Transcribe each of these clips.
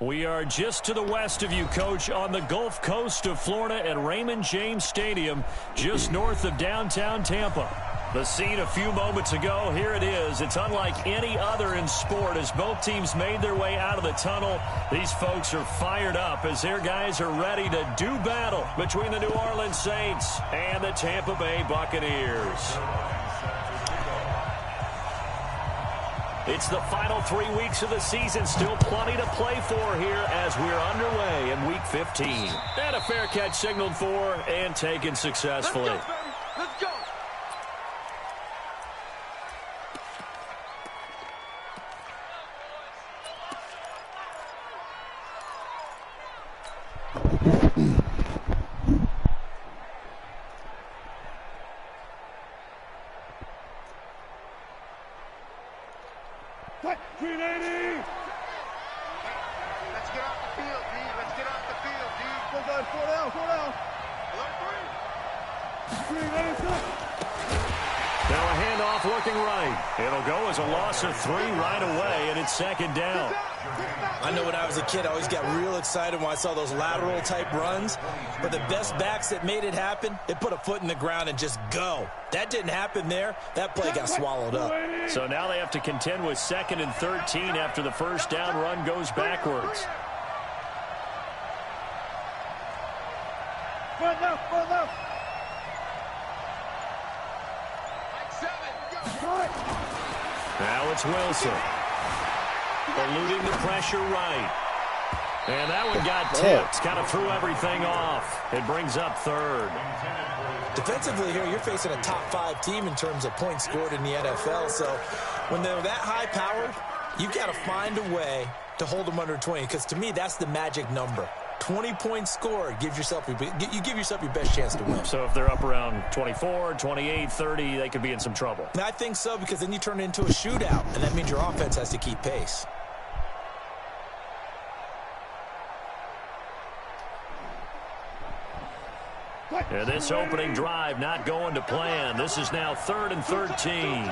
We are just to the west of you, Coach, on the Gulf Coast of Florida at Raymond James Stadium, just north of downtown Tampa. The scene a few moments ago, here it is. It's unlike any other in sport as both teams made their way out of the tunnel. These folks are fired up as their guys are ready to do battle between the New Orleans Saints and the Tampa Bay Buccaneers. It's the final 3 weeks of the season. Still plenty to play for here as we're underway in Week 15. And a fair catch signaled for and taken successfully. Let's go, baby. Let's go. Of 3 right away, and it's second down. I know when I was a kid, I always got real excited when I saw those lateral-type runs. But the best backs that made it happen, they put a foot in the ground and just go. That didn't happen there. That play got swallowed up. So now they have to contend with 2nd and 13 after the first down run goes backwards. Now it's Wilson. Eluding the pressure right. And that one got tipped. Kind of threw everything off. It brings up 3rd. Defensively here, you're facing a top 5 team in terms of points scored in the NFL. So when they're that high-powered, you've got to find a way to hold them under 20. Because to me, that's the magic number. 20 points scored, you give yourself your best chance to win. So if they're up around 24, 28, 30, they could be in some trouble. And I think so, because then you turn it into a shootout, and that means your offense has to keep pace. And this opening drive not going to plan. This is now 3rd and 13.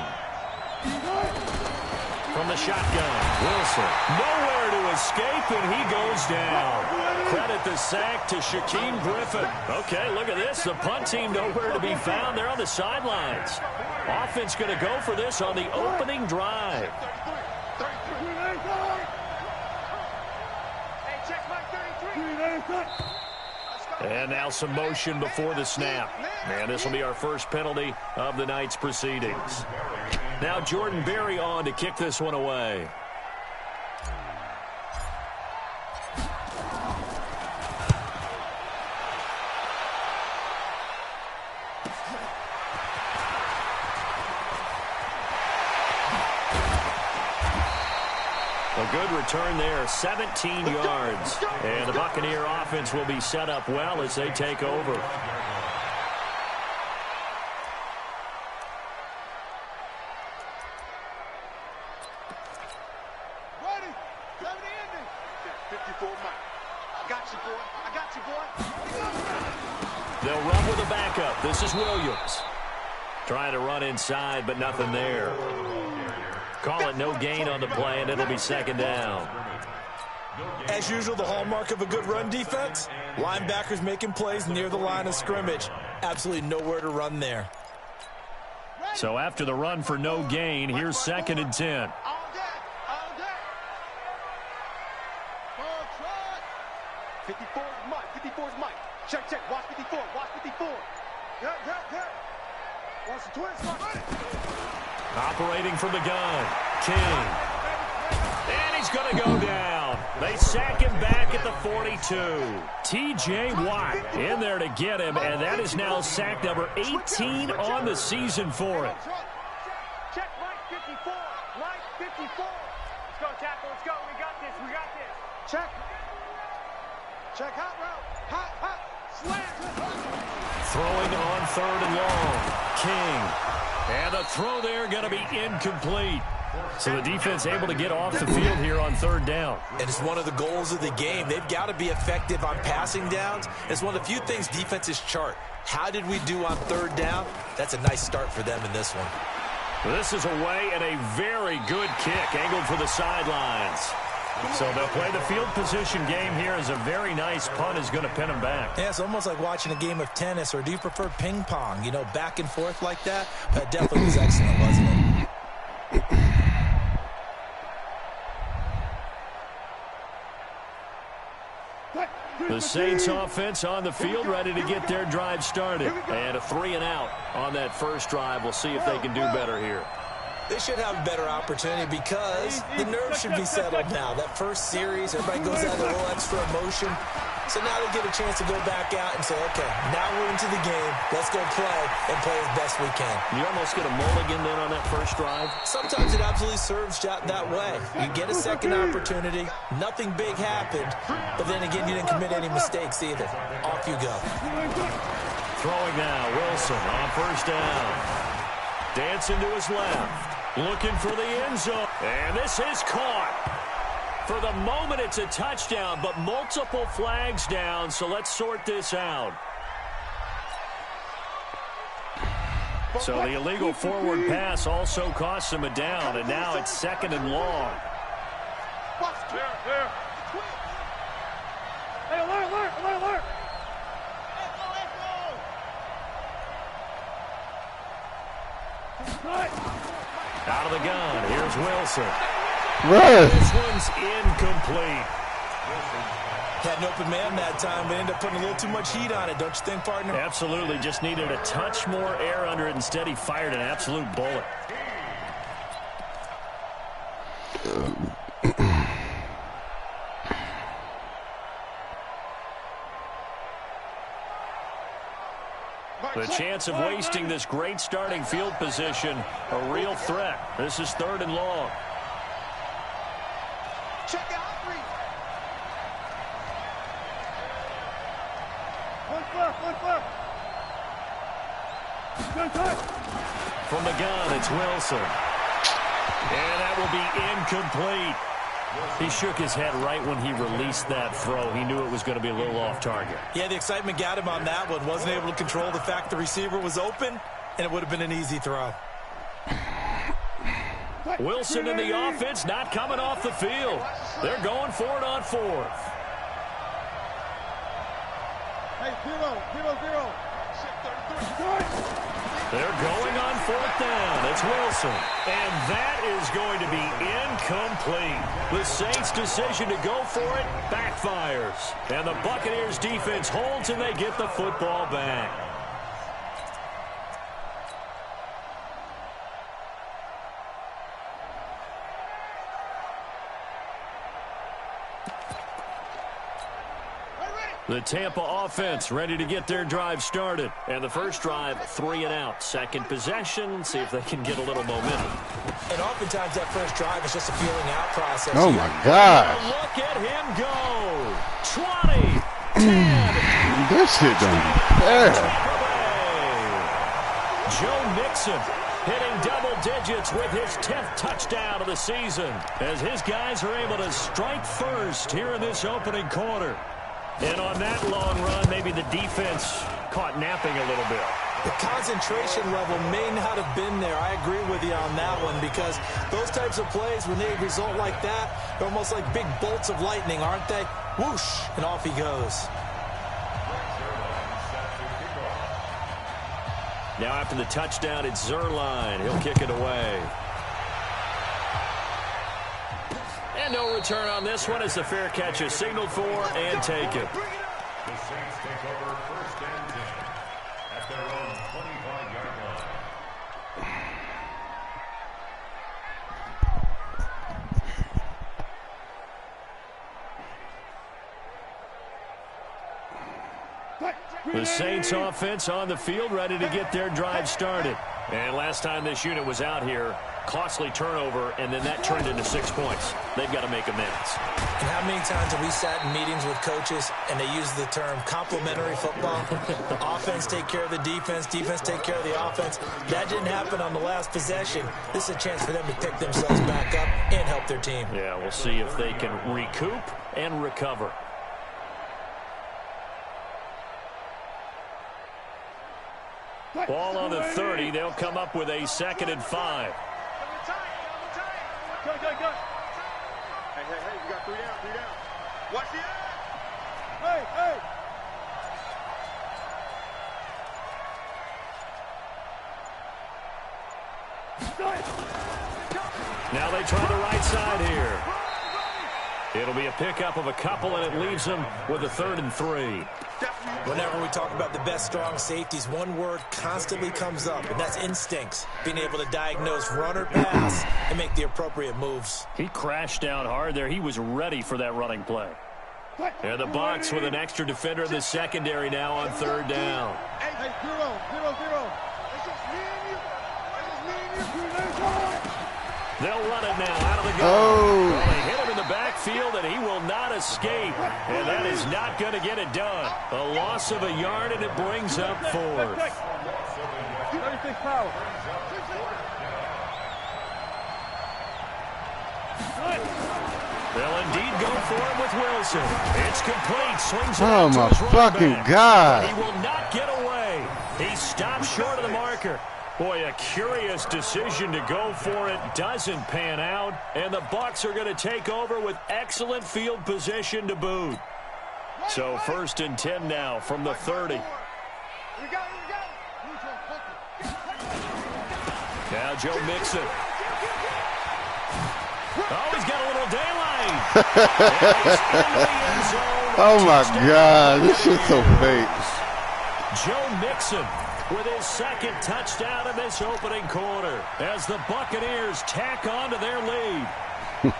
From the shotgun, Wilson. Nowhere to escape, and he goes down. Credit the sack to Shaquem Griffin. Okay, look at this. The punt team nowhere to be found. They're on the sidelines. Offense going to go for this on the opening drive. And now some motion before the snap. And this will be our first penalty of the night's proceedings. Now Jordan Berry on to kick this one away. A good return there, 17 yards. And the Buccaneer offense will be set up well as they take over. They'll run with a backup. This is Williams. Trying to run inside, but nothing there. Call it no gain on the play, and it'll be second down. As usual, the hallmark of a good run defense, linebackers making plays near the line of scrimmage. Absolutely nowhere to run there. So after the run for no gain, here's 2nd and 10. 54 is Mike. 54 is Mike. Check, check. Watch 54. Watch 54. Yeah. Watch the twins. Operating from the gun, King. And he's going to go down. They sack him back at the 42. T.J. Watt in there to get him, and that is now sack number 18 on the season for it. Check Mike 54. Mike 54. Let's go, tackle. Let's go. We got this. We got this. Check. Check hot route. Hot. Slant. Throwing on 3rd and long. King. And the throw there going to be incomplete. So the defense able to get off the field here on 3rd down. And it's one of the goals of the game. They've got to be effective on passing downs. It's one of the few things defenses chart. How did we do on 3rd down? That's a nice start for them in this one. This is away and a very good kick angled for the sidelines. So they'll play the field position game here as a very nice punt is going to pin them back. Yeah, it's almost like watching a game of tennis, or do you prefer ping pong? You know, back and forth like that? That definitely was excellent, wasn't it? The Saints offense on the field, ready to get their drive started. And a 3-and-out on that first drive. We'll see if they can do better here. They should have a better opportunity because the nerves should be settled now. That first series, everybody goes out with a little extra emotion. So now they get a chance to go back out and say, okay, now we're into the game. Let's go play and play as best we can. You almost get a mulligan then on that first drive? Sometimes it absolutely serves that way. You get a second opportunity. Nothing big happened. But then again, you didn't commit any mistakes either. Off you go. Throwing now, Wilson on first down. Dancing to his left. Looking for the end zone. And this is caught. For the moment, it's a touchdown, but multiple flags down, so let's sort this out. So the illegal forward pass also costs him a down, and now it's 2nd and long. Hey, alert! Out of the gun, here's Wilson. Run. This one's incomplete. Had an open man that time, but ended up putting a little too much heat on it, don't you think, partner? Absolutely, just needed a touch more air under it. Instead, he fired an absolute bullet. The chance of wasting this great starting field position, a real threat. This is 3rd and long. Check out, Reed. One clear. From the gun, it's Wilson. And that will be incomplete. He shook his head right when he released that throw. He knew it was going to be a little off target. Yeah, the excitement got him on that one. Wasn't able to control the fact the receiver was open, and it would have been an easy throw. Wilson and the offense not coming off the field. They're going for it on 4th. Hey, 0. They're going on 4th down. It's Wilson. And that is going to be incomplete. The Saints' decision to go for it backfires. And the Buccaneers' defense holds and they get the football back. The Tampa offense ready to get their drive started. And the first drive, 3-and-out. Second possession, see if they can get a little momentum. And oftentimes that first drive is just a feeling out process. Oh, my God. Look at him go. 20, 10. This shit don't be fair. Joe Mixon hitting double digits with his 10th touchdown of the season as his guys are able to strike first here in this opening quarter. And on that long run, maybe the defense caught napping a little bit. The concentration level may not have been there. I agree with you on that one because those types of plays, when they result like that, they're almost like big bolts of lightning, aren't they? Whoosh, and off he goes. Now after the touchdown, it's Zerline. He'll kick it away. And no return on this one as the fair catch is signaled for and taken. The Saints take over 1st and 10 at their own 25-yard line. The Saints offense on the field ready to get their drive started. And last time this unit was out here, costly turnover, and then that turned into 6 points. They've got to make amends. And how many times have we sat in meetings with coaches and they use the term complementary football? Offense take care of the defense, defense take care of the offense. That didn't happen on the last possession. This is a chance for them to pick themselves back up and help their team. Yeah, we'll see if they can recoup and recover. Ball on the 30. They'll come up with a 2nd and 5. Go. Hey, Hey, you got 3 down. Watch the ass. Hey. Now they try the right side here. It'll be a pickup of a couple, and it leaves them with a 3rd and 3. Whenever we talk about the best strong safeties, one word constantly comes up, and that's instincts. Being able to diagnose run or pass and make the appropriate moves. He crashed down hard there. He was ready for that running play. And the Bucs with an extra defender in the secondary now on 3rd down. Hey, 0. It's just me and you. They'll run it now out of the gun. Oh. Well, they hit him in the backfield, and he will not escape. And that is not going to get it done. A loss of a yard, and it brings up 4th. 36 power. They'll indeed go for him with Wilson. It's complete. Swings it Oh, out to my his running fucking back. God. He will not get away. He stopped short of the marker. Boy, a curious decision to go for it. Doesn't pan out. And the Bucs are going to take over with excellent field position to boot. So 1st and 10 now from the 30. We got it. Now Joe Mixon. Oh, he's got a little daylight. Oh, my God. This shit's so fake. Joe Mixon with his 2nd touchdown in this opening quarter as the Buccaneers tack on to their lead.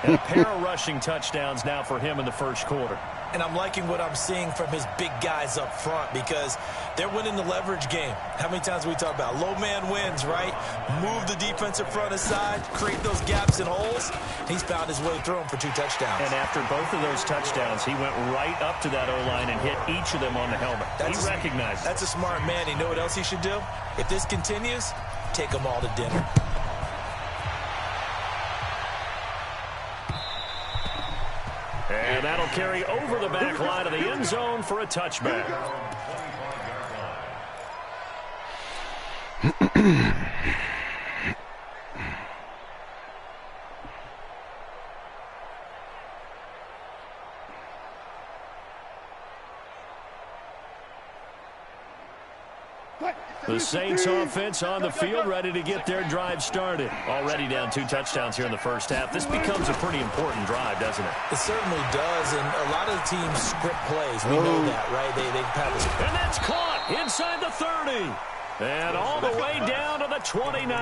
And a pair of rushing touchdowns now for him in the 1st quarter. And I'm liking what I'm seeing from his big guys up front because they're winning the leverage game. How many times we talk about low man wins, right? Move the defensive front aside, create those gaps and holes. He's found his way through them for 2 touchdowns. And after both of those touchdowns, he went right up to that O-line and hit each of them on the helmet. He recognized it. That's a smart man. You know what else he should do? If this continues, take them all to dinner. And that'll carry over the back line of the end zone for a touchback. The Saints offense on the field, ready to get their drive started. Already down 2 touchdowns here in the 1st half. This becomes a pretty important drive, doesn't it? It certainly does, and a lot of the teams script plays. We know that, right? They have this. And that's caught inside the 30. And all the way down to the 29.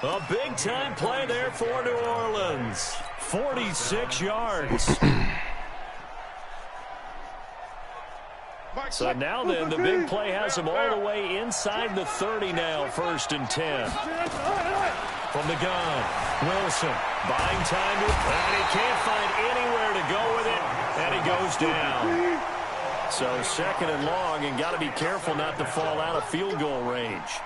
A big-time play there for New Orleans. 46 yards. So now then, the big play has him all the way inside the 30 now, 1st and 10. From the gun, Wilson buying time, and he can't find anywhere to go with it, and he goes down. So 2nd and long, and got to be careful not to fall out of field goal range.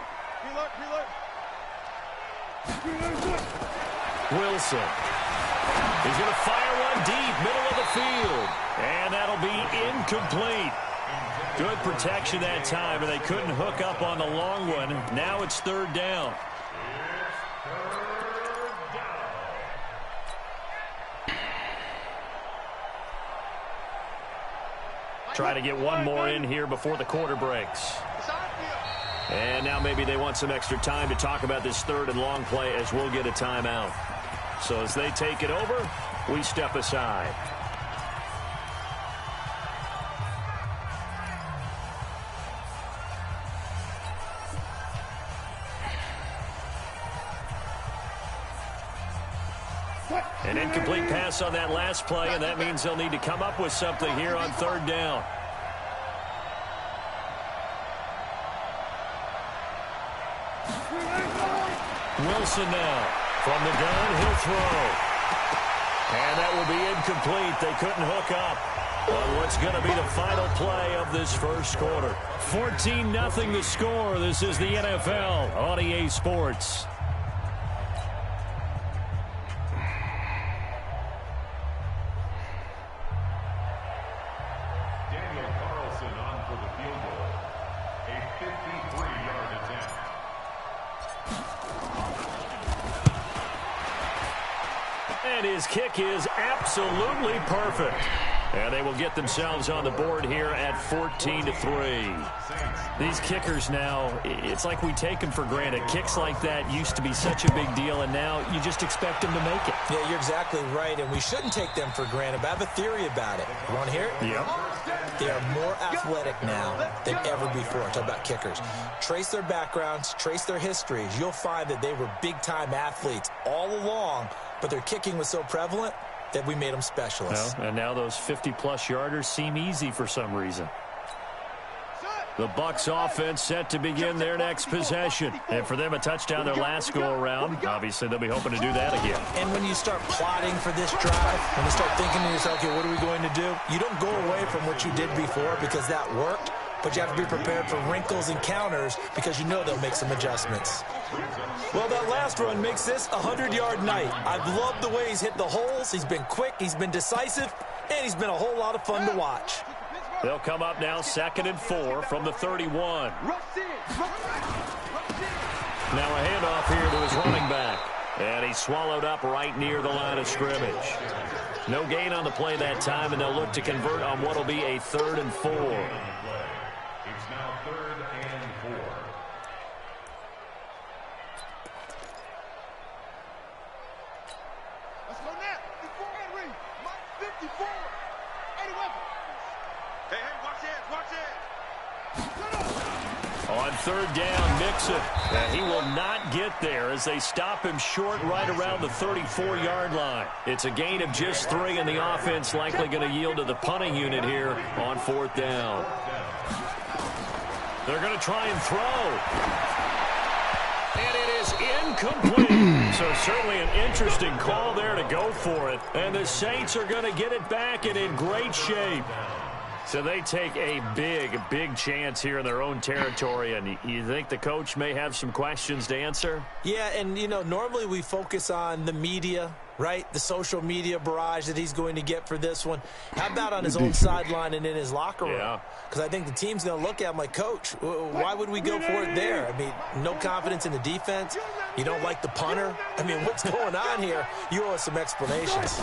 Wilson. He's going to fire one deep, middle of the field, and that'll be incomplete. Good protection that time, and they couldn't hook up on the long one. Now it's 3rd down. Try to get one more in here before the quarter breaks. And now maybe they want some extra time to talk about this 3rd and long play as we'll get a timeout. So as they take it over, we step aside. An incomplete pass on that last play, and that means they'll need to come up with something here on 3rd down. Wilson now. From the gun, he'll throw. And that will be incomplete. They couldn't hook up on what's going to be the final play of this 1st quarter. 14-0 the score. This is the NFL on EA Sports. And his kick is absolutely perfect. And they will get themselves on the board here at 14-3. These kickers now, it's like we take them for granted. Kicks like that used to be such a big deal, and now you just expect them to make it. Yeah, you're exactly right, and we shouldn't take them for granted. But I have a theory about it. You want to hear it? Yep. They are more athletic now than ever before. Talk about kickers. Trace their backgrounds, trace their histories. You'll find that they were big-time athletes all along, but their kicking was so prevalent that we made them specialists. Well, and now those 50-plus yarders seem easy for some reason. The Bucs offense set to begin their next possession. And for them, a touchdown their last go-around. Obviously, they'll be hoping to do that again. And when you start plotting for this drive, when you start thinking to yourself, okay, what are we going to do? You don't go away from what you did before because that worked, but you have to be prepared for wrinkles and counters because you know they'll make some adjustments. Well, that last run makes this a 100-yard night. I've loved the way he's hit the holes. He's been quick, he's been decisive, and he's been a whole lot of fun to watch. They'll come up now 2nd and 4 from the 31. Now a handoff here to his running back. And he's swallowed up right near the line of scrimmage. No gain on the play that time, and they'll look to convert on what will be a 3rd and 4. It's now 3rd and 4. Let's go now. 54. 80 weapons. Hey, watch this. On 3rd down, Mixon. And he will not get there as they stop him short right around the 34-yard line. It's a gain of just 3, and the offense likely going to yield to the punting unit here on 4th down. They're going to try and throw. And it is incomplete. So certainly an interesting call there to go for it. And the Saints are going to get it back and in great shape. So they take a big chance here in their own territory, and you think the coach may have some questions to answer? Yeah, and, you know, normally we focus on the media, right? The social media barrage that he's going to get for this one. How about on his own sideline and in his locker room? Yeah. Because I think the team's going to look at him like, Coach, why would we go for it there? I mean, no confidence in the defense. You don't like the punter? I mean, what's going on here? You owe us some explanations.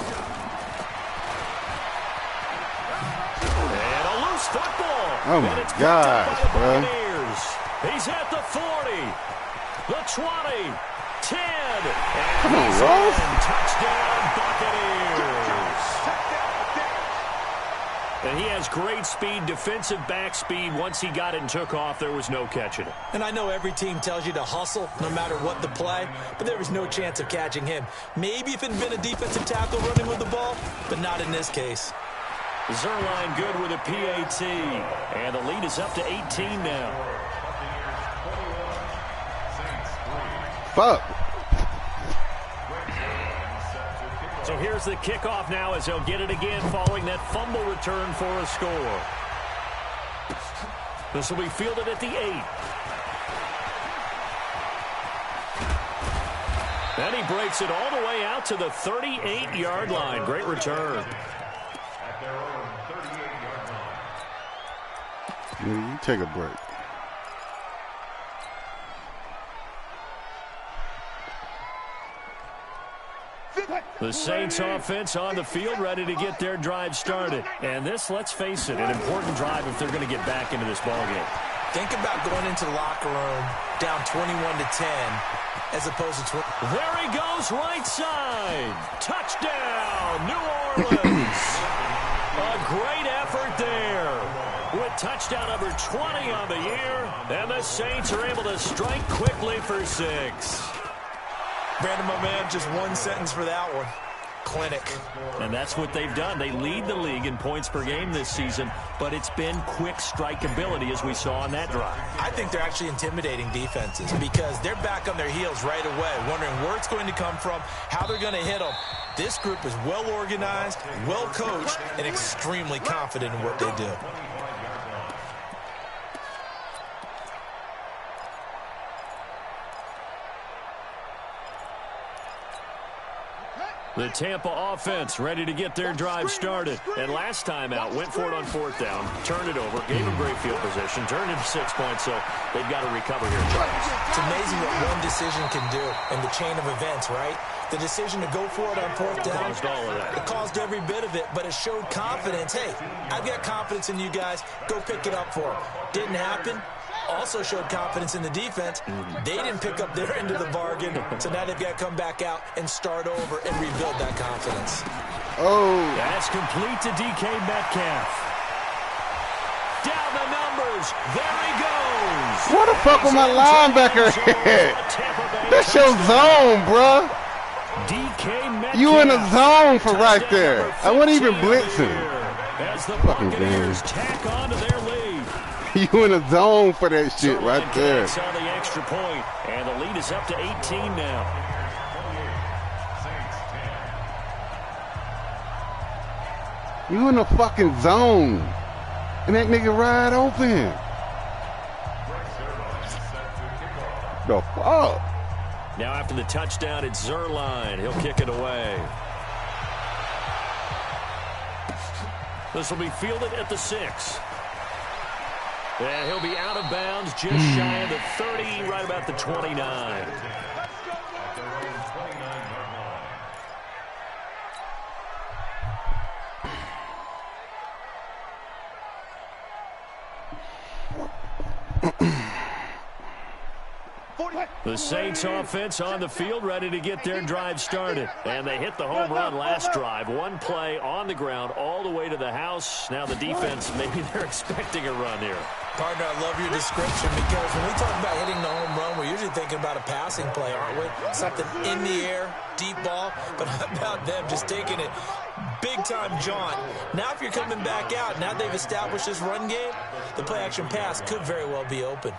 Football. Oh, my gosh, bro. He's at the 40, the 20, 10. Come on, Ross. Touchdown, Buccaneers. And he has great speed, defensive back speed. Once he got it and took off, there was no catching it. And I know every team tells you to hustle no matter what the play, but there was no chance of catching him. Maybe if it had been a defensive tackle running with the ball, but not in this case. Zerline good with a PAT. And the lead is up to 18 now. Fuck. So here's the kickoff now as they'll get it again following that fumble return for a score. This will be fielded at the 8. And he breaks it all the way out to the 38-yard line. Great return. At their own 38-yard line. You take a break. The Saints offense on the field ready to get their drive started. And this, let's face it, an important drive if they're going to get back into this ballgame. Think about going into the locker room down 21-10 as opposed to 20. There he goes, right side. Touchdown, New Orleans. A great effort there with touchdown number 20 on the year. And the Saints are able to strike quickly for 6. Brandon, my man, just one sentence for that one. Clinic. And that's what they've done. They lead the league in points per game this season, but it's been quick strikeability as we saw on that drive. I think they're actually intimidating defenses because they're back on their heels right away, wondering where it's going to come from, how they're going to hit them. This group is well organized, well coached, and extremely confident in what they do. The Tampa offense ready to get their drive started. And last time out, went for it on 4th down, turned it over, gave them great field position, turned it 6 points, so they've got to recover here, Charles. It's amazing what one decision can do in the chain of events, right? The decision to go for it on fourth down, it caused every bit of it, but it showed confidence. Hey, I've got confidence in you guys. Go pick it up for them. Didn't happen. Also showed confidence in the defense. They didn't pick up their end of the bargain, so now they've got to come back out and start over and rebuild that confidence. Oh. That's complete to DK Metcalf. Down the numbers. There he goes. What the fuck with my linebacker at? That's your zone, bro. DK Metcalf. You in a zone for right there. I wasn't even blitzing. As the Fucking Buccaneers game. tack on to their lead. You in a zone for that shit right there. On the extra point, and the lead is up to 18 now. You in a fucking zone. And that nigga wide open. The fuck? Now after the touchdown, it's Zerline. He'll kick it away. This will be fielded at the 6. And he'll be out of bounds just shy of the 30, right about the 29. The Saints offense on the field, ready to get their drive started. And they hit the home run last drive. One play on the ground all the way to the house. Now the defense, maybe they're expecting a run here. Partner, I love your description because when we talk about hitting the home run, we're usually thinking about a passing play, aren't we? Something in the air, deep ball. But how about them just taking it big-time jaunt? Now if you're coming back out, now they've established this run game, the play-action pass could very well be open.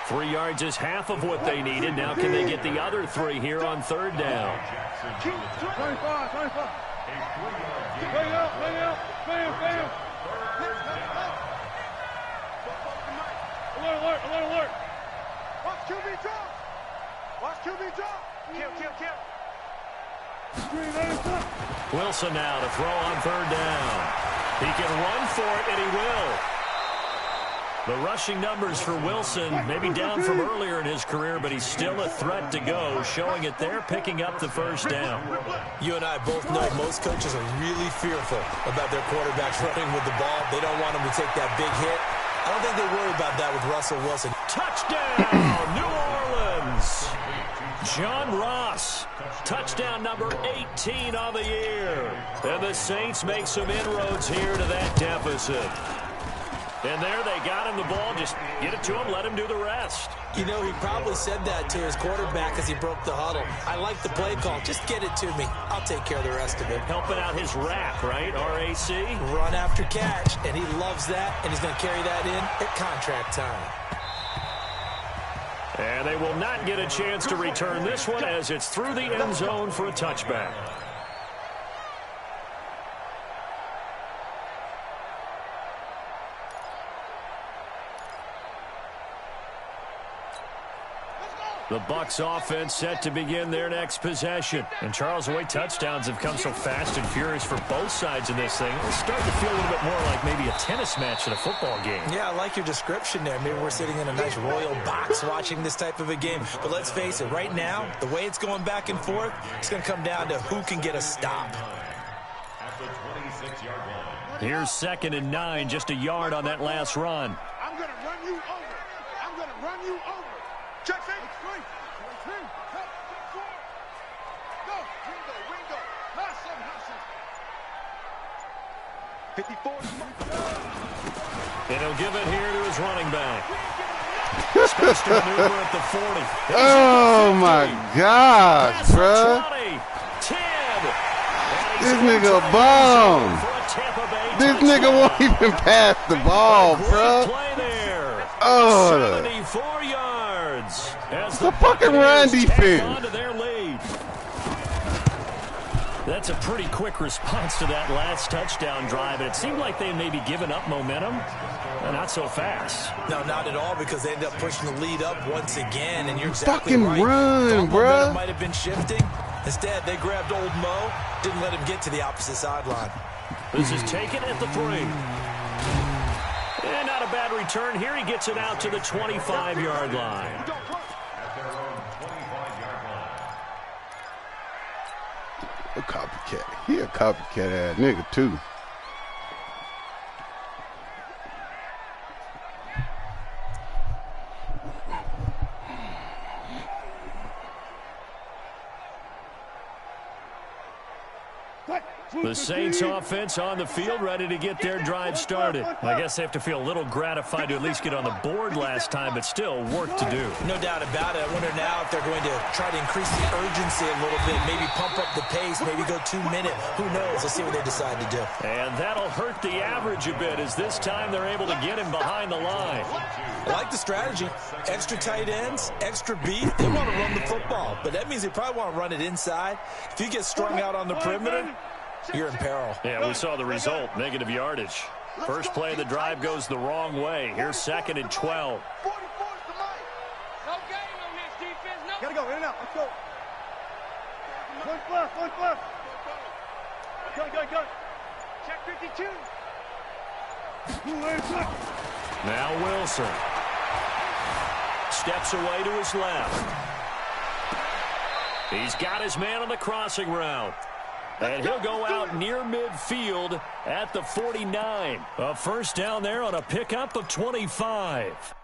3 yards is half of what they needed. Now can they get the other 3 here on third down? 25. Lay out. Bam. Alert. Watch QB drop. Kill. Wilson now to throw on third down. He can run for it, and he will. The rushing numbers for Wilson, maybe down from earlier in his career, but he's still a threat to go, showing it there, picking up the first down. You and I both know most coaches are really fearful about their quarterbacks running with the ball. They don't want them to take that big hit. I don't think they worry about that with Russell Wilson. Touchdown, New Orleans. John Ross, touchdown number 18 on the year. And the Saints make some inroads here to that deficit. And there they got him the ball. Just get it to him, let him do the rest. You know, he probably said that to his quarterback as he broke the huddle. I like the play call. Just get it to me. I'll take care of the rest of it. Helping out his RAC, right? R-A-C? Run after catch. And he loves that, and he's going to carry that in at contract time. And they will not get a chance to return this one as it's through the end zone for a touchback. The Bucs offense set to begin their next possession. And Charles, the way touchdowns have come so fast and furious for both sides in this thing, it's starting to feel a little bit more like maybe a tennis match in a football game. Yeah, I like your description there. Maybe we're sitting in a nice royal box watching this type of a game. But let's face it, right now, the way it's going back and forth, it's going to come down to who can get a stop. Here's 2nd and 9, just a yard on that last run. I'm going to run you over. Check it. 54. And he'll give it here to his running back. Supposed to maneuver at the 40. Oh, my gosh, bro. 10. This nigga a bum. This nigga won't even pass the ball, bro. Oh. 74 yards. It's a fucking run defense. That's a pretty quick response to that last touchdown drive. And it seemed like they may be giving up momentum. Not so fast. No, not at all, because they end up pushing the lead up once again. And you're exactly fucking right. run, bro. Might have been shifting. Instead, they grabbed old Mo, didn't let him get to the opposite sideline. This is taken at the 3. And not a bad return here. He gets it out to the 25-yard line. At their own 25-yard line. A copycat. He a copycat ass nigga, too. The Saints offense on the field, ready to get their drive started. I guess they have to feel a little gratified to at least get on the board last time, but still work to do. No doubt about it. I wonder now if they're going to try to increase the urgency a little bit, maybe pump up the pace, maybe go 2 minute. Who knows? Let's see what they decide to do. And that'll hurt the average a bit as this time they're able to get him behind the line. I like the strategy. Extra tight ends, extra beef. They want to run the football, but that means they probably want to run it inside. If you get strung out on the perimeter, you're in peril. Yeah, we saw the result, negative yardage. First play of the drive goes the wrong way. Here's 2nd and 12. Gotta go, in and out, let's go. One left. Go. Check 52. Now Wilson. Steps away to his left. He's got his man on the crossing route. And he'll go out near midfield at the 49. A first down there on a pickup of 25.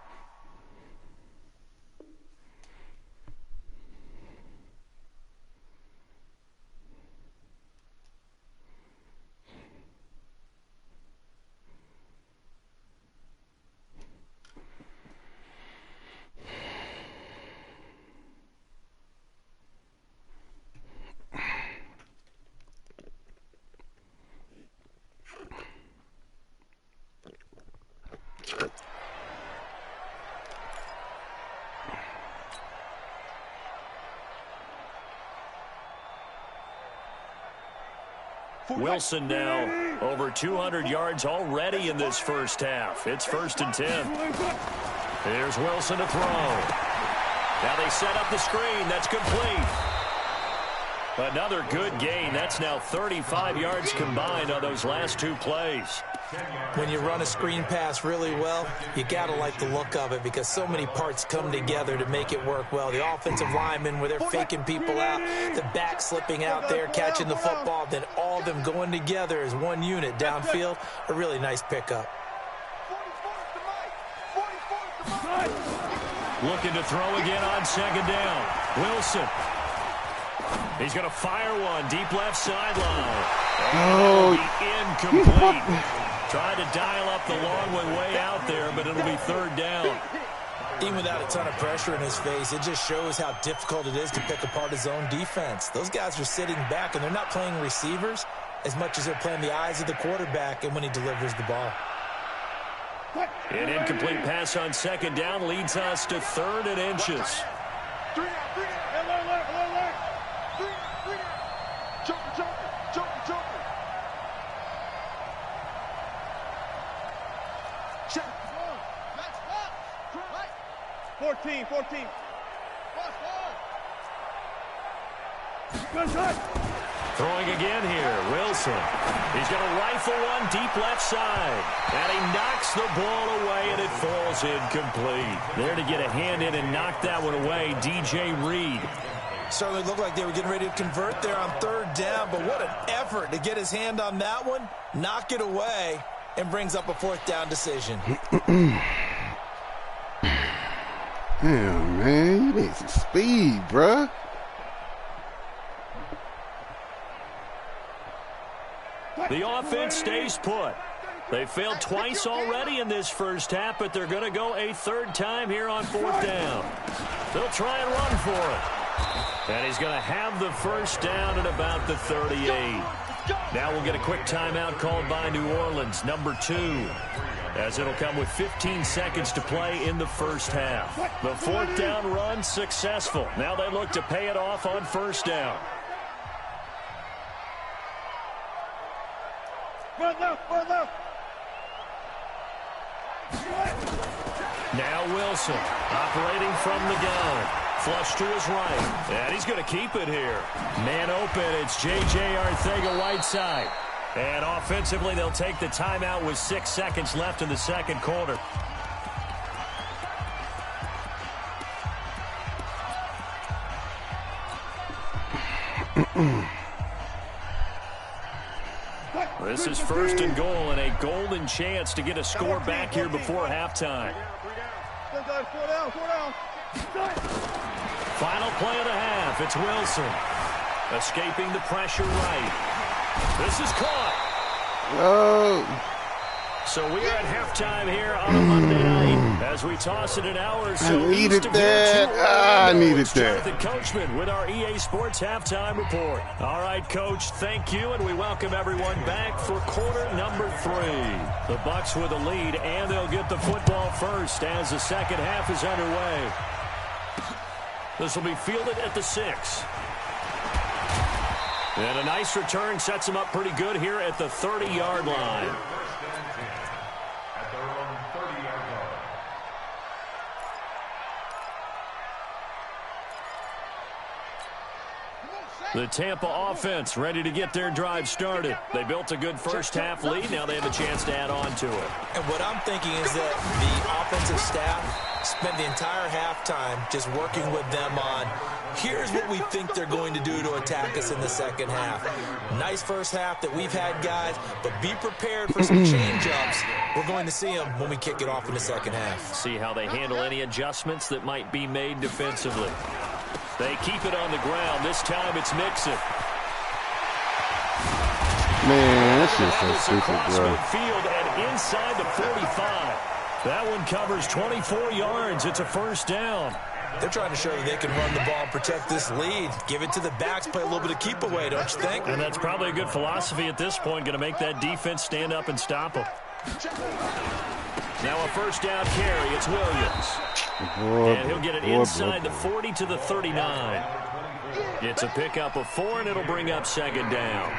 Wilson now over 200 yards already in this first half. It's 1st and 10. Here's Wilson to throw. Now they set up the screen. That's complete. Another good gain. That's now 35 yards combined on those last 2 plays. When you run a screen pass really well, you got to like the look of it because so many parts come together to make it work well. The offensive linemen, where they're faking people out, the back slipping out there, catching the football, then all of them going together as one unit downfield, a really nice pickup. Looking to throw again on 2nd down. Wilson. He's going to fire one deep left sideline. Incomplete. Trying to dial up the long one way out there, but it'll be 3rd down. Even without a ton of pressure in his face, it just shows how difficult it is to pick apart his own defense. Those guys are sitting back, and they're not playing receivers as much as they're playing the eyes of the quarterback and when he delivers the ball. An incomplete pass on 2nd down leads us to 3rd and inches. Throwing again here, Wilson. He's going to rifle one deep left side. And he knocks the ball away, and it falls incomplete. There to get a hand in and knock that one away, DJ Reed. Certainly looked like they were getting ready to convert there on 3rd down, but what an effort to get his hand on that one, knock it away, and brings up a 4th down decision. Damn, man, you need some speed, bruh. The offense stays put. They failed twice already in this first half, but they're going to go a 3rd time here on 4th down. They'll try and run for it. And he's going to have the first down at about the 38. Now we'll get a quick timeout called by New Orleans, number 2. As it'll come with 15 seconds to play in the first half. The 4th down run successful. Now they look to pay it off on 1st down. Run left. Now Wilson operating from the gun. Flush to his right. And he's going to keep it here. Man open. It's J.J. Arcega-Whiteside. And offensively, they'll take the timeout with 6 seconds left in the second quarter. This is first and goal and a golden chance to get a score back here before halftime. Final play of the half. It's Wilson. Escaping the pressure right. This is caught. Whoa. So we are at halftime here on a Monday night as we toss it an hour or so. I needed that. I needed that. Jonathan Coachman with our EA Sports halftime report. All right, Coach, thank you, and we welcome everyone back for quarter number 3. The Bucs with a lead, and they'll get the football first as the second half is underway. This will be fielded at the 6. And a nice return sets them up pretty good here at the 30-yard line. At their own 30-yard line. The Tampa offense ready to get their drive started. They built a good first-half lead. Now they have a chance to add on to it. And what I'm thinking is that the offensive staff spent the entire halftime just working with them on, here's what we think they're going to do to attack us in the second half. Nice first half that we've had, guys, but be prepared for some change-ups. We're going to see them when we kick it off in the second half. See how they handle any adjustments that might be made defensively. They keep it on the ground. This time it's Mixon. Man, that's just so stupid, bro. Midfield and inside the 45. That one covers 24 yards. It's a first down. They're trying to show that they can run the ball and protect this lead. Give it to the backs, play a little bit of keep away, don't you think? And that's probably a good philosophy at this point. Going to make that defense stand up and stop them. Now a first down carry. It's Williams. And he'll get it inside the 40 to the 39. It's a pickup of 4, and it'll bring up second down.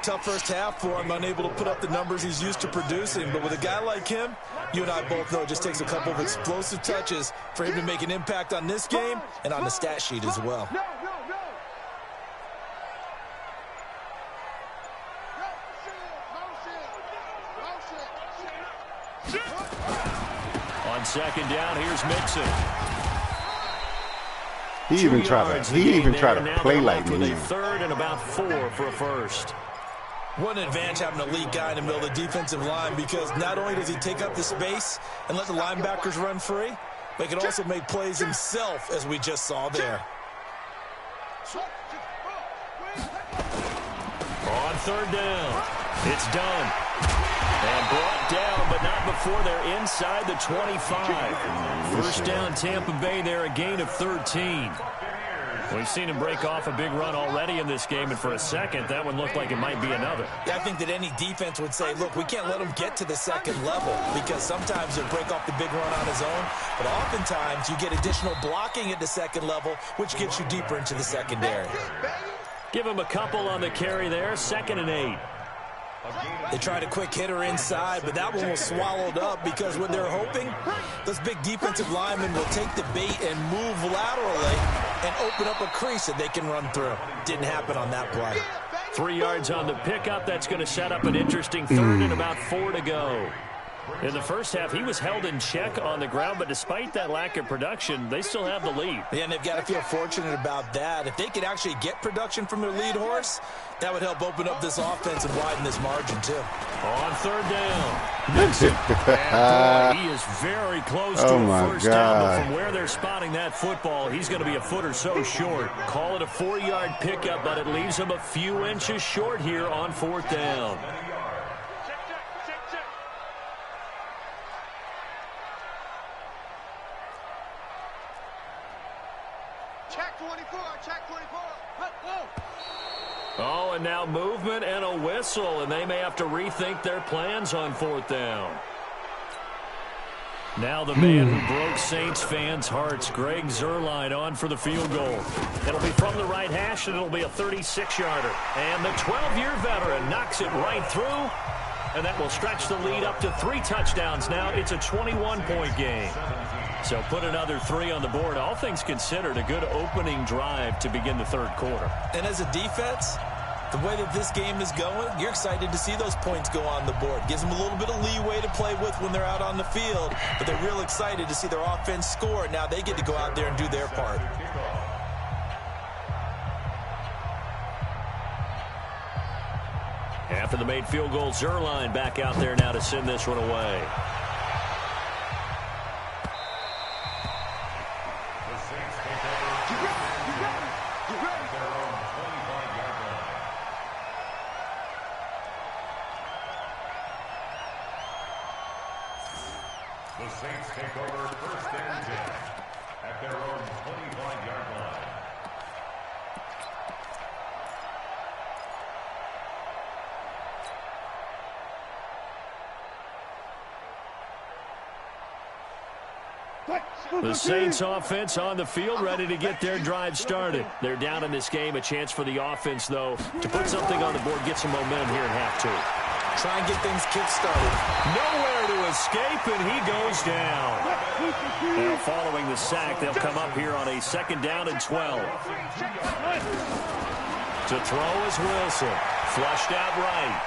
Tough first half for him, unable to put up the numbers he's used to producing. But with a guy like him, you and I both know it just takes a couple of explosive touches for him to make an impact on this game and on the stat sheet as well. On second down, here's Mixon. He even tried to play like me. Third and about 4 for a first. What an advantage having an elite guy in the middle of the defensive line, because not only does he take up the space and let the linebackers run free, but he can also make plays himself, as we just saw there. On third down, it's done. And brought down, but not before they're inside the 25. First down, Tampa Bay there, a gain of 13. We've seen him break off a big run already in this game, and for a second, that one looked like it might be another. Yeah, I think that any defense would say, look, we can't let him get to the second level, because sometimes he'll break off the big run on his own, but oftentimes you get additional blocking at the second level, which gets you deeper into the secondary. Give him a couple on the carry there, 2nd and 8. They tried a quick hitter inside, but that one was swallowed up, because what they're hoping, those big defensive linemen will take the bait and move laterally and open up a crease that they can run through. Didn't happen on that play. 3 yards on the pickup. That's going to set up an interesting third and about 4 to go. In the first half, he was held in check on the ground, but despite that lack of production, they still have the lead. Yeah, and they've got to feel fortunate about that. If they could actually get production from their lead horse, that would help open up this offense and widen this margin, too. On third down, Mixon. And boy, he is very close to a first down, but from where they're spotting that football, he's going to be a foot or so short. Call it a 4-yard pickup, but it leaves him a few inches short here on 4th down. Oh, and now movement and a whistle, and they may have to rethink their plans on 4th down. Now the man who broke Saints fans' hearts, Greg Zuerlein, on for the field goal. It'll be from the right hash, and it'll be a 36-yarder. And the 12-year veteran knocks it right through, and that will stretch the lead up to 3 touchdowns now. It's a 21-point game. So put another 3 on the board. All things considered, a good opening drive to begin the third quarter. And as a defense, The way that this game is going, you're excited to see those points go on the board. Gives them a little bit of leeway to play with when they're out on the field, but they're real excited to see their offense score. Now they get to go out there and do their part. After the made field goal, Zerline back out there now to send this one away. The Saints take over first and 10 at their own 25-yard line. The Saints offense on the field, ready to get their drive started. They're down in this game. A chance for the offense, though, to put something on the board, get some momentum here in half two. Try and get things kick-started. Nowhere to escape, and he goes down. Now, following the sack, they'll come up here on a 2nd down and 12. To throw is Wilson. Flushed out right.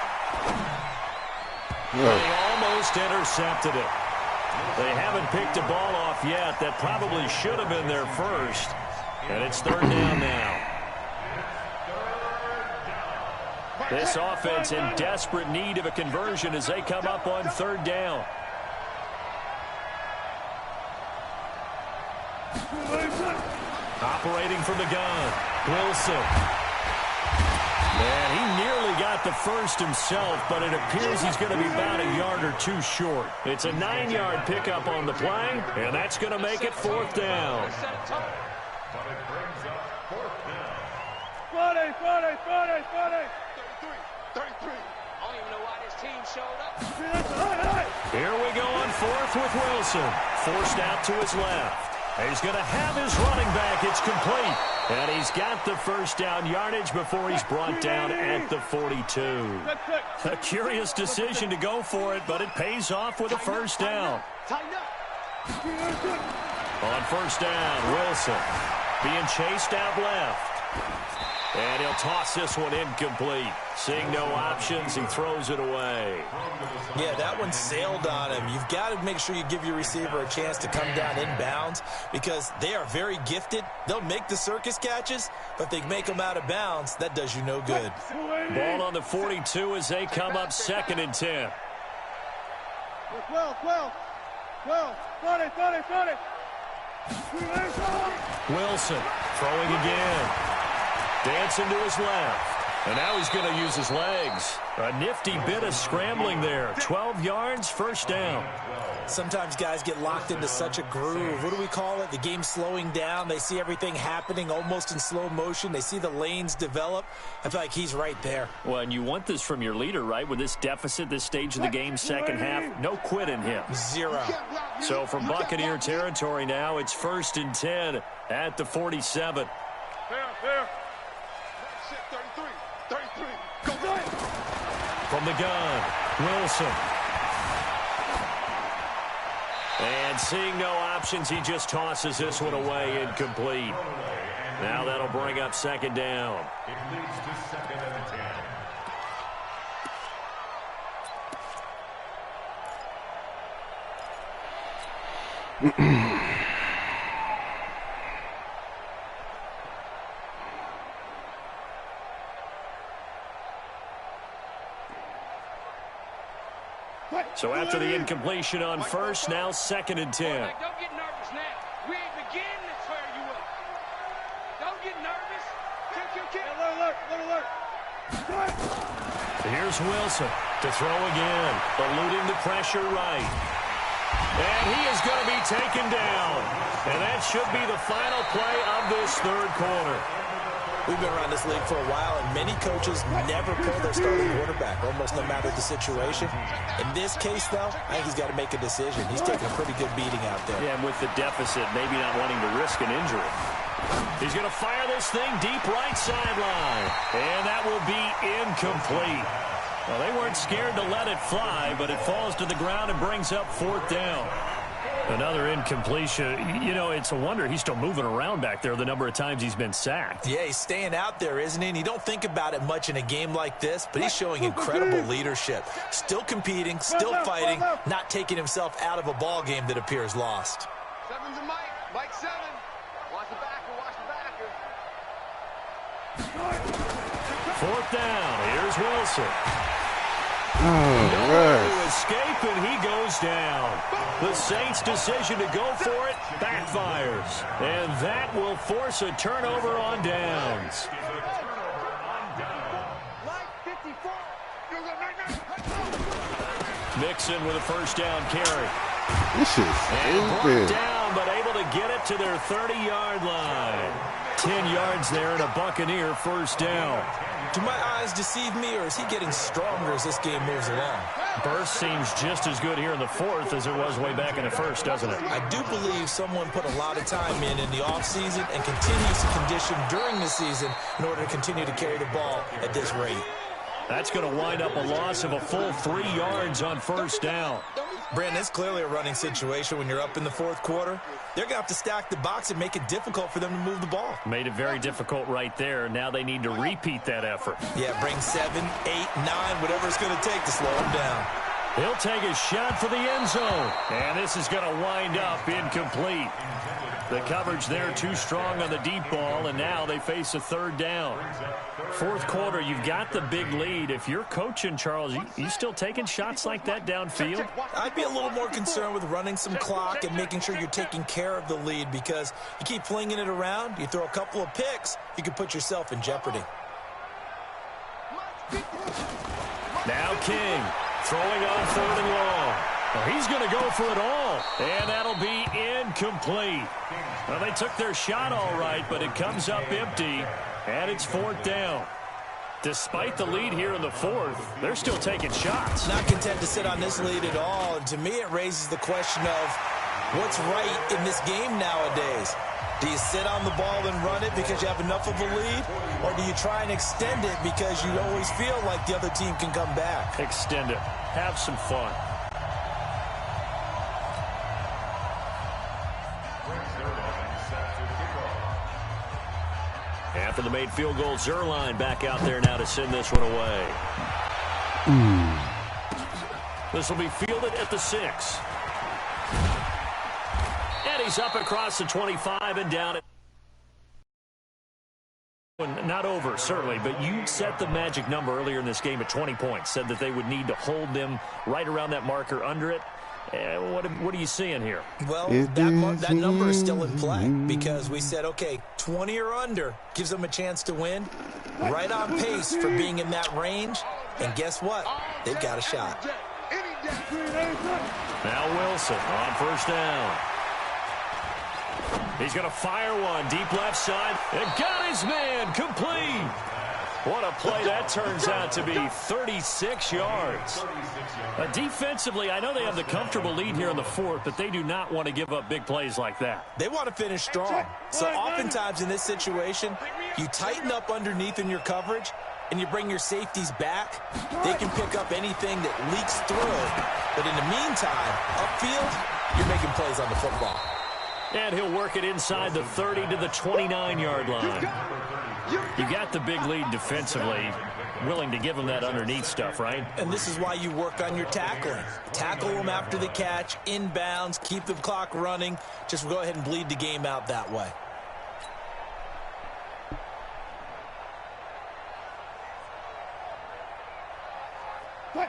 They almost intercepted it. They haven't picked a ball off yet. That probably should have been their first. And it's 3rd down now. This offense in desperate need of a conversion as they come up on 3rd down. Operating from the gun, Wilson. Man, he nearly got the first himself, but it appears he's going to be about a yard or two short. It's a 9-yard pickup on the play, and that's going to make it 4th down. But it brings up 4th down. 40. 33. I don't even know why this team showed up. Here we go on 4th with Wilson. Forced out to his left. He's going to have his running back. It's complete. And he's got the first down yardage before he's brought down at the 42. A curious decision to go for it, but it pays off with a first down. On 1st down, Wilson being chased out left. And he'll toss this one incomplete. Seeing no options, he throws it away. Yeah, that one sailed on him. You've got to make sure you give your receiver a chance to come down inbounds because they are very gifted. They'll make the circus catches, but they make them out of bounds. That does you no good. Ball on the 42 as they come up 2nd and 10. 12. 40. Wilson throwing again. Dancing to his left. And now he's going to use his legs. A nifty bit of scrambling there. 12 yards, first down. Sometimes guys get locked into such a groove. What do we call it? The game's slowing down. They see everything happening almost in slow motion. They see the lanes develop. I feel like he's right there. Well, and you want this from your leader, right? With this deficit, this stage of the game, second half, no quit in him. 0. So from Buccaneer territory now, it's 1st and 10 at the 47. There. From the gun, Wilson. And seeing no options, he just tosses this one away incomplete. Now that'll bring up 2nd down. It leads to 2nd and 10. So after the incompletion on 1st, now 2nd and 10. Don't get nervous now. We ain't beginning to tear you up. Don't get nervous. Kick. Alert. Here's Wilson to throw again, eluding the pressure right. And he is going to be taken down. And that should be the final play of this 3rd quarter. We've been around this league for a while, and many coaches never pull their starting quarterback, almost no matter the situation. In this case, though, I think he's got to make a decision. He's taking a pretty good beating out there. Yeah, and with the deficit, maybe not wanting to risk an injury. He's going to fire this thing deep right sideline. And that will be incomplete. Well, they weren't scared to let it fly, but it falls to the ground and brings up 4th down. Another incompletion. You know, it's a wonder he's still moving around back there the number of times he's been sacked. Yeah, he's staying out there, isn't he? And you don't think about it much in a game like this, but he's showing incredible leadership. Still competing, still fighting, not taking himself out of a ball game that appears lost. Seven's a Mike. Mike 7. Watch the backer. Watch the backer. Fourth down. Here's Wilson. Oh, To escape, and he goes down. The Saints' decision to go for it backfires. And that will force a turnover on downs. Mixon with a first down carry. this is And brought stupid. down, but able to get it to their 30-yard line. 10 yards there and a Buccaneer first down. Do my eyes deceive me, or is he getting stronger as this game moves along? Burst seems just as good here in the fourth as it was way back in the first, doesn't it? I do believe someone put a lot of time in the offseason and continues to condition during the season in order to continue to carry the ball at this rate. That's going to wind up a loss of a full 3 yards on first down. Brandon, it's clearly a running situation when you're up in the fourth quarter. They're going to have to stack the box and make it difficult for them to move the ball. Made it very difficult right there. Now they need to repeat that effort. Yeah, bring 7, 8, 9, whatever it's going to take to slow them down. He'll take a shot for the end zone. And this is going to wind up incomplete. The coverage there too strong on the deep ball, and now they face a third down. Fourth quarter, you've got the big lead. If you're coaching, Charles, you still taking shots like that downfield? I'd be a little more concerned with running some clock and making sure you're taking care of the lead, because you keep flinging it around, you throw a couple of picks, you can put yourself in jeopardy. Now King throwing on third and long. Well, he's going to go for it all, and that'll be incomplete. Well, they took their shot all right, but it comes up empty, and it's fourth down. Despite the lead here in the fourth, they're still taking shots. Not content to sit on this lead at all, and to me it raises the question of what's right in this game nowadays. Do you sit on the ball and run it because you have enough of a lead, or do you try and extend it because you always feel like the other team can come back? Extend it. Have some fun. After the made field goal, Zerline back out there now to send this one away. This will be fielded at the 6. And he's up across the 25 and down at... Not over, certainly, but you set the magic number earlier in this game at 20 points. Said that they would need to hold them right around that marker under it. What are you seeing here? Well, that number is still in play because we said, okay, 20 or under gives them a chance to win. Right on pace for being in that range. And guess what? They've got a shot. Now Wilson on first down. He's going to fire one deep left side. And got his man complete. What a play that turns out to be. 36 yards. Defensively, I know they have the comfortable lead here in the fourth, but they do not want to give up big plays like that. They want to finish strong. So oftentimes in this situation, you tighten up underneath in your coverage, and you bring your safeties back. They can pick up anything that leaks through. But in the meantime, upfield, you're making plays on the football. And he'll work it inside the 30 to the 29-yard line. You got the big lead defensively, willing to give them that underneath stuff, right? And this is why you work on your tackling. Tackle them after the catch, inbounds, keep the clock running. Just go ahead and bleed the game out that way.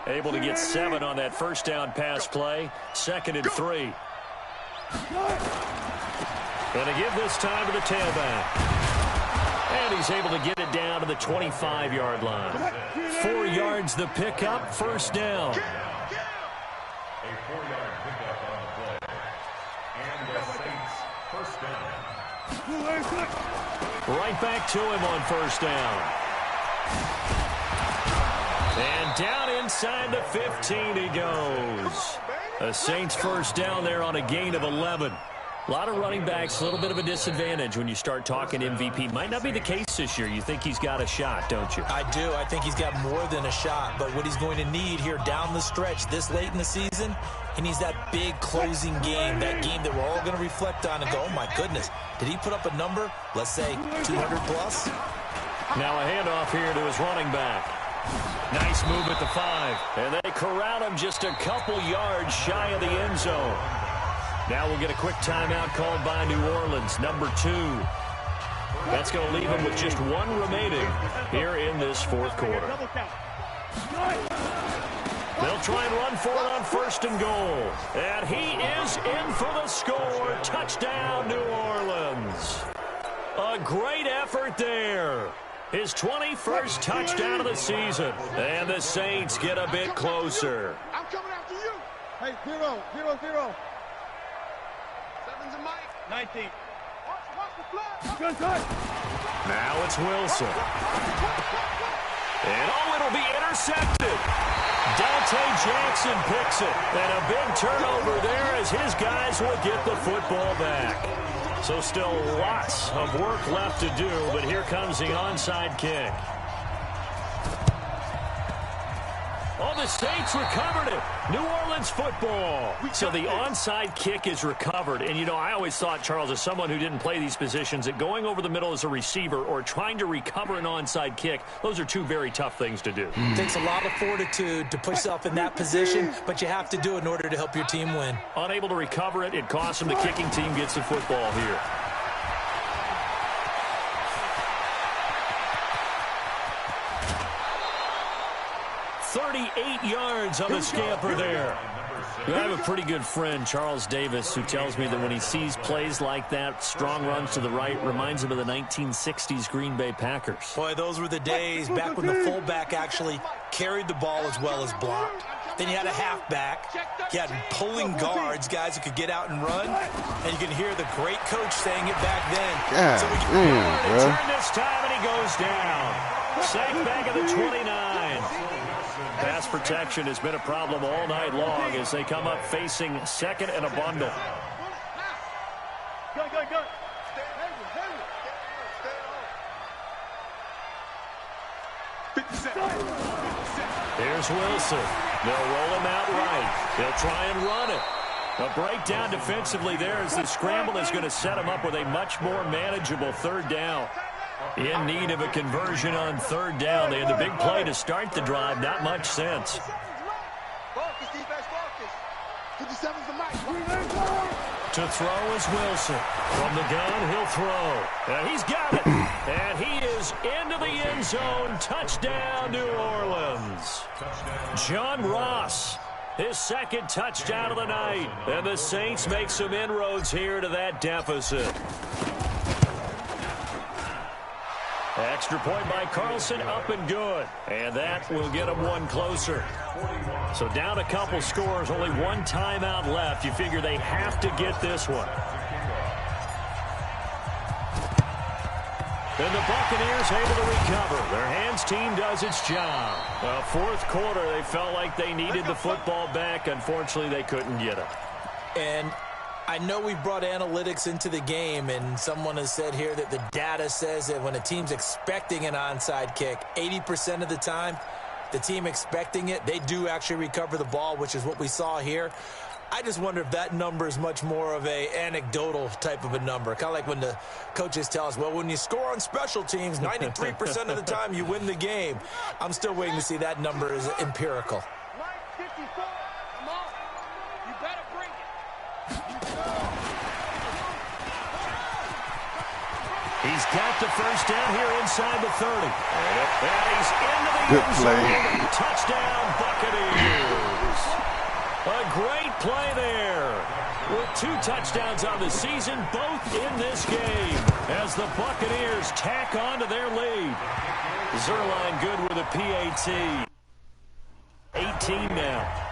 Able to get 7 on that first down pass play. 2nd and 3. Going to give this time to the tailback. And he's able to get it down to the 25-yard line. 4 yards the pickup, first down. A 4-yard pickup on the play. And the Saints first down. Right back to him on first down. And down inside the 15 he goes. The Saints first down there on a gain of 11. A lot of running backs, a little bit of a disadvantage when you start talking MVP. Might not be the case this year. You think he's got a shot, don't you? I do. I think he's got more than a shot. But what he's going to need here down the stretch this late in the season, he needs that big closing game, that game that we're all going to reflect on and go, oh, my goodness, did he put up a number, let's say 200 plus? Now a handoff here to his running back. Nice move at the 5. And they corral him just a couple yards shy of the end zone. Now we'll get a quick timeout called by New Orleans, number 2. That's going to leave him with just 1 remaining here in this fourth quarter. They'll try and run for it on 1st and goal. And he is in for the score. Touchdown, New Orleans. A great effort there. His 21st touchdown of the season. And the Saints get a bit closer. I'm coming after you. Hey, 0-0-0. 7's a Mike. 19. Watch the flag. Now it's Wilson. And it'll be intercepted. Dante Jackson picks it. And a big turnover there as his guys will get the football back. So still lots of work left to do, but here comes the onside kick. Oh, the Saints recovered it. New Orleans football. So the onside kick is recovered. And, you know, I always thought, Charles, as someone who didn't play these positions, that going over the middle as a receiver or trying to recover an onside kick, those are 2 very tough things to do. It takes a lot of fortitude to put yourself in that position, but you have to do it in order to help your team win. Unable to recover it, it costs him. The kicking team gets the football here. 38 yards on the scamper there. I have a pretty good friend, Charles Davis, who tells me that when he sees plays like that, strong runs to the right, reminds him of the 1960s Green Bay Packers. Boy, those were the days back when the fullback actually carried the ball as well as blocked. Then you had a halfback. You had pulling guards, guys who could get out and run. And you can hear the great coach saying it back then. God, so we can turn this time, and he goes down. Sacked back at the 29. Pass protection has been a problem all night long as they come up facing 2nd and a bundle. Go. Here's Wilson. They'll roll him out right. They'll try and run it. A breakdown defensively there as the scramble is going to set him up with a much more manageable 3rd down. In need of a conversion on 3rd down. They had the big play to start the drive. Not much sense. Focus, defense, focus. 57's the Mike. To throw is Wilson. From the gun, he'll throw. And he's got it. And he is into the end zone. Touchdown, New Orleans. John Ross, his 2nd touchdown of the night. And the Saints make some inroads here to that deficit. Extra point by Carlson, up and good. And that will get them 1 closer. So down a couple scores, only 1 timeout left. You figure they have to get this one. And the Buccaneers able to recover. Their hands team does its job. Well, 4th quarter, they felt like they needed the football back. Unfortunately, they couldn't get it. And I know we brought analytics into the game, and someone has said here that the data says that when a team's expecting an onside kick, 80% of the time, the team expecting it, they do actually recover the ball, which is what we saw here. I just wonder if that number is much more of a anecdotal type of a number. Kind of like when the coaches tell us, well, when you score on special teams, 93% of the time you win the game. I'm still waiting to see that number is empirical. Mike, 54. Come on. You better bring it. He's got the 1st down here inside the 30. And he's into the Good end play. zone. Touchdown, Buccaneers. A great play there. With 2 touchdowns on the season, both in this game, as the Buccaneers tack on to their lead. Zerline good with a PAT. 18 now.